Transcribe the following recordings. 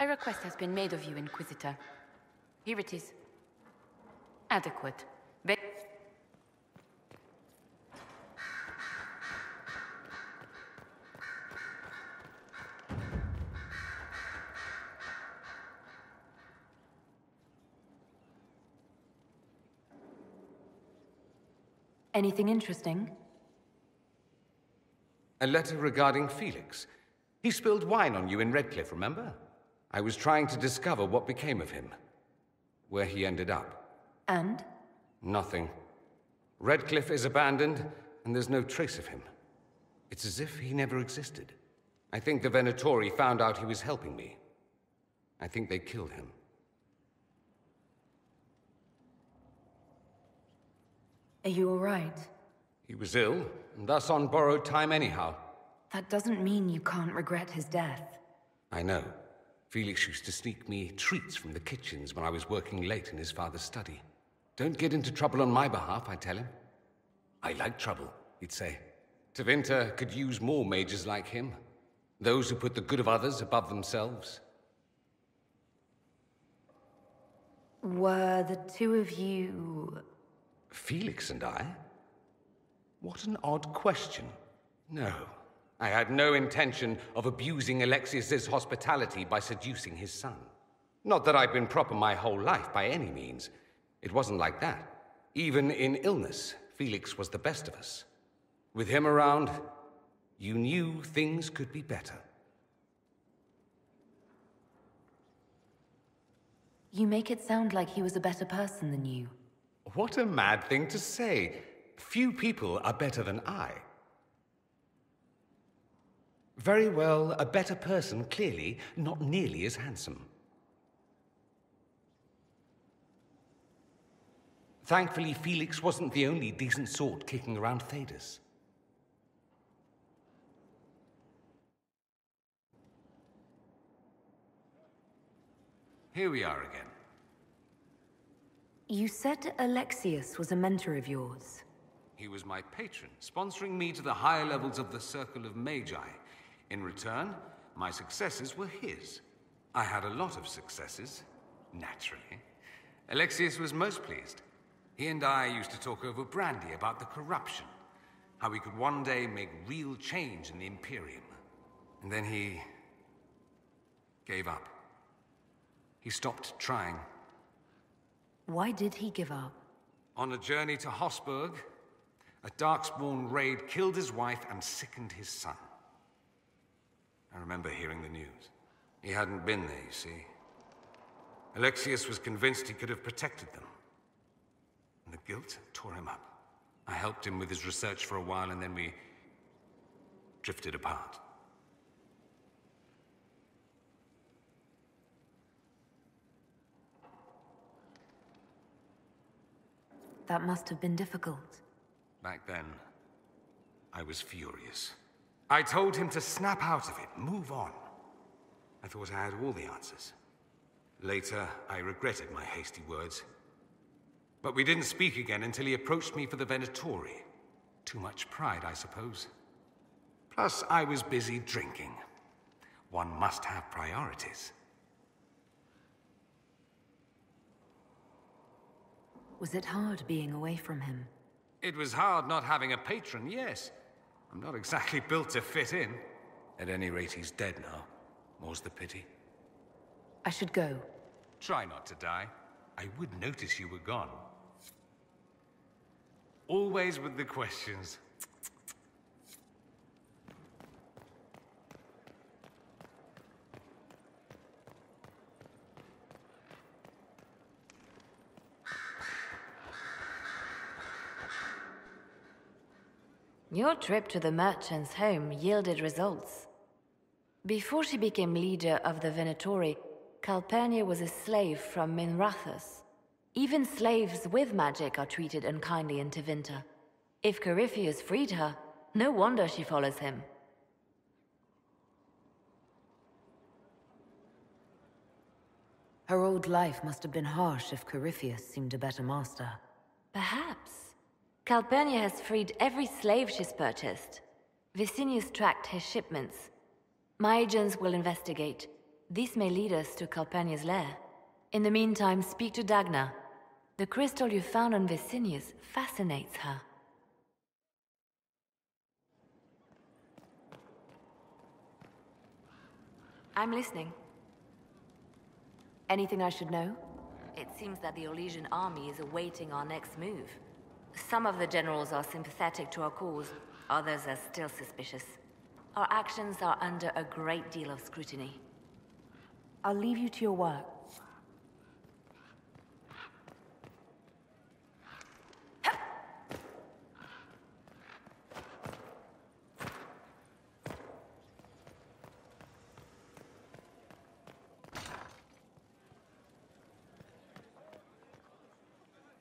A request has been made of you, Inquisitor. Here it is. Adequate. Anything interesting? A letter regarding Felix. He spilled wine on you in Redcliffe, remember? I was trying to discover what became of him. Where he ended up. And? Nothing. Redcliffe is abandoned, and there's no trace of him. It's as if he never existed. I think the Venatori found out he was helping me. I think they killed him. Are you all right? He was ill, and thus on borrowed time anyhow. That doesn't mean you can't regret his death. I know. Felix used to sneak me treats from the kitchens when I was working late in his father's study. Don't get into trouble on my behalf, I tell him. I like trouble, he'd say. Tevinter could use more mages like him. Those who put the good of others above themselves. Were the two of you... Felix and I? What an odd question. No, I had no intention of abusing Alexius's hospitality by seducing his son. Not that I've been proper my whole life, by any means. It wasn't like that. Even in illness, Felix was the best of us. With him around, you knew things could be better. You make it sound like he was a better person than you. What a mad thing to say. Few people are better than I. Very well, a better person, clearly, not nearly as handsome. Thankfully, Felix wasn't the only decent sort kicking around Thedas. Here we are again. You said Alexius was a mentor of yours. He was my patron, sponsoring me to the higher levels of the Circle of Magi. In return, my successes were his. I had a lot of successes, naturally. Alexius was most pleased. He and I used to talk over brandy about the corruption, how we could one day make real change in the Imperium. And then he gave up. He stopped trying. Why did he give up? On a journey to Hossberg, a Darkspawn raid killed his wife and sickened his son. I remember hearing the news. He hadn't been there, you see. Alexius was convinced he could have protected them. And the guilt tore him up. I helped him with his research for a while, and then we drifted apart. That must have been difficult. Back then, I was furious. I told him to snap out of it, move on. I thought I had all the answers. Later, I regretted my hasty words. But we didn't speak again until he approached me for the Venatori. Too much pride, I suppose. Plus, I was busy drinking. One must have priorities. Was it hard being away from him? It was hard not having a patron, yes. I'm not exactly built to fit in. At any rate, he's dead now. More's the pity. I should go. Try not to die. I would notice you were gone. Always with the questions. Your trip to the merchant's home yielded results. Before she became leader of the Venatori, Calpurnia was a slave from Minrathous. Even slaves with magic are treated unkindly in Tevinter. If Corypheus freed her, no wonder she follows him. Her old life must have been harsh if Corypheus seemed a better master. Perhaps. Calpurnia has freed every slave she's purchased. Vicinius tracked his shipments. My agents will investigate. This may lead us to Calpurnia's lair. In the meantime, speak to Dagna. The crystal you found on Vicinius fascinates her. I'm listening. Anything I should know? It seems that the Orlesian army is awaiting our next move. Some of the generals are sympathetic to our cause, others are still suspicious. Our actions are under a great deal of scrutiny. I'll leave you to your work.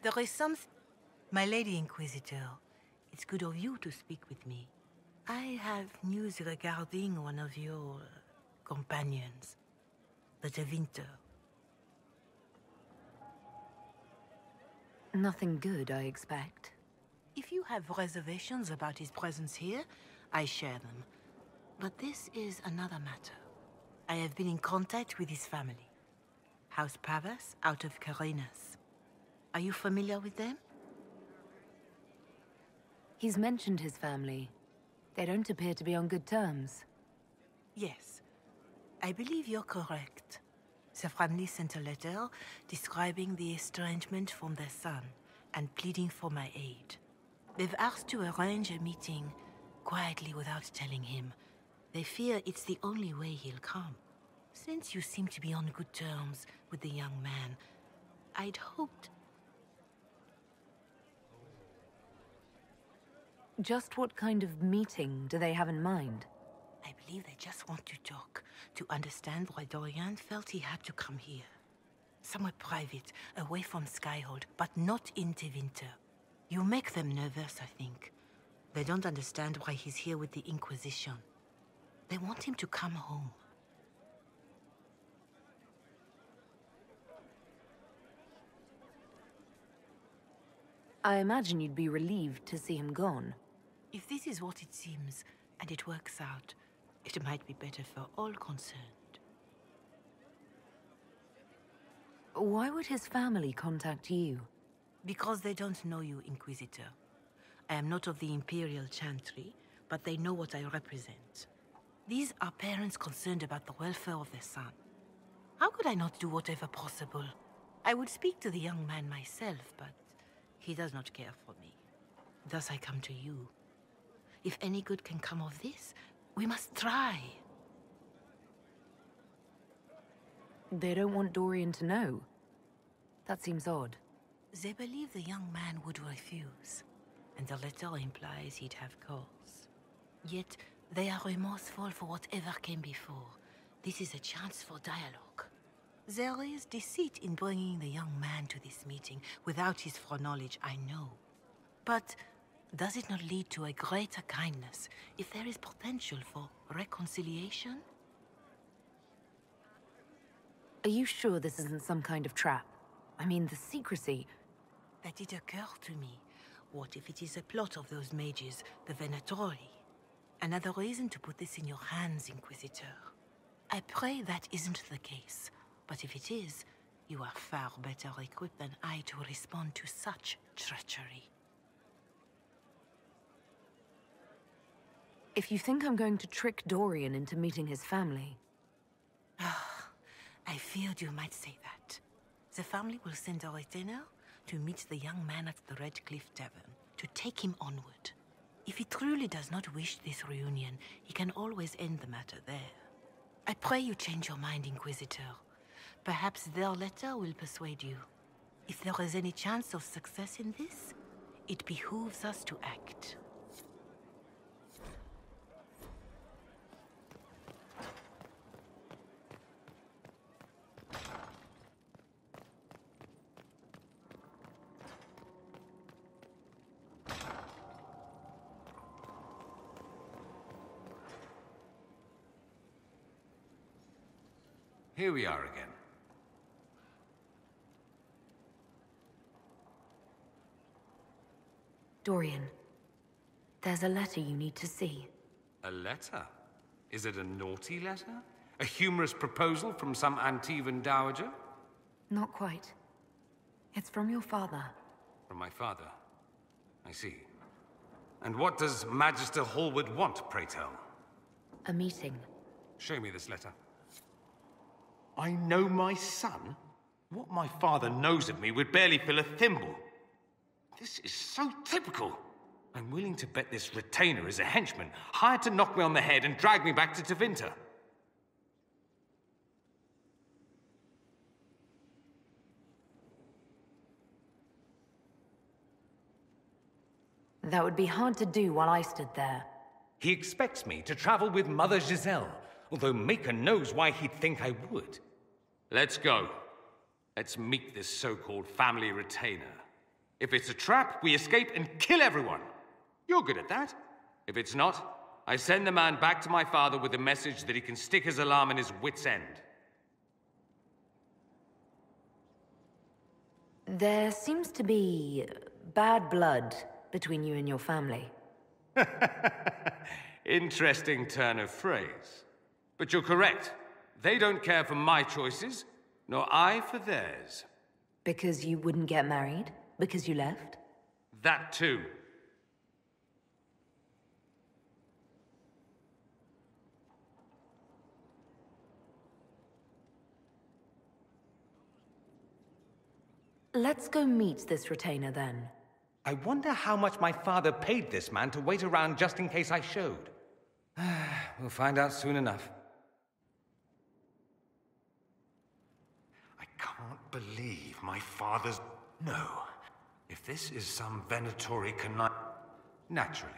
There is something... My Lady Inquisitor, it's good of you to speak with me. I have news regarding one of your companions, the Tevinter. Nothing good, I expect. If you have reservations about his presence here, I share them. But this is another matter. I have been in contact with his family. House Pavas out of Carenas. Are you familiar with them? He's mentioned his family. They don't appear to be on good terms. Yes. I believe you're correct. The family sent a letter describing the estrangement from their son and pleading for my aid. They've asked to arrange a meeting quietly without telling him. They fear it's the only way he'll come. Since you seem to be on good terms with the young man, I'd hoped... Just what kind of meeting do they have in mind? I believe they just want to talk, to understand why Dorian felt he had to come here. Somewhere private, away from Skyhold, but not in Tevinter. You make them nervous, I think. They don't understand why he's here with the Inquisition. They want him to come home. I imagine you'd be relieved to see him gone. If this is what it seems, and it works out, it might be better for all concerned. Why would his family contact you? Because they don't know you, Inquisitor. I am not of the Imperial Chantry, but they know what I represent. These are parents concerned about the welfare of their son. How could I not do whatever possible? I would speak to the young man myself, but he does not care for me. Thus I come to you. If any good can come of this, we must try. They don't want Dorian to know. That seems odd. They believe the young man would refuse, and the letter implies he'd have cause. Yet, they are remorseful for whatever came before. This is a chance for dialogue. There is deceit in bringing the young man to this meeting without his foreknowledge, I know. But does it not lead to a greater kindness if there is potential for reconciliation? Are you sure this isn't some kind of trap? I mean, the secrecy... That did occur to me. What if it is a plot of those mages, the Venatori? Another reason to put this in your hands, Inquisitor. I pray that isn't the case, but if it is, you are far better equipped than I to respond to such treachery. If you think I'm going to trick Dorian into meeting his family... I feared you might say that. The family will send a retainer to meet the young man at the Red Cliff Tavern, to take him onward. If he truly does not wish this reunion, he can always end the matter there. I pray you change your mind, Inquisitor. Perhaps their letter will persuade you. If there is any chance of success in this, it behooves us to act. Here we are again. Dorian, there's a letter you need to see. A letter? Is it a naughty letter? A humorous proposal from some Antivan dowager? Not quite. It's from your father. From my father. I see. And what does Magister Hallward want, pray tell? A meeting. Show me this letter. I know my son? What my father knows of me would barely fill a thimble. This is so typical. I'm willing to bet this retainer is a henchman, hired to knock me on the head and drag me back to Tevinter. That would be hard to do while I stood there. He expects me to travel with Mother Giselle, although Maker knows why he'd think I would. Let's go. Let's meet this so-called family retainer. If it's a trap, we escape and kill everyone. You're good at that. If it's not, I send the man back to my father with a message that he can stick his alarm in his wit's end. There seems to be bad blood between you and your family. Interesting turn of phrase. But you're correct. They don't care for my choices, nor I for theirs. Because you wouldn't get married? Because you left? That too. Let's go meet this retainer then. I wonder how much my father paid this man to wait around just in case I showed. We'll find out soon enough. I can't believe my father's... No. If this is some Venatori connive... Naturally.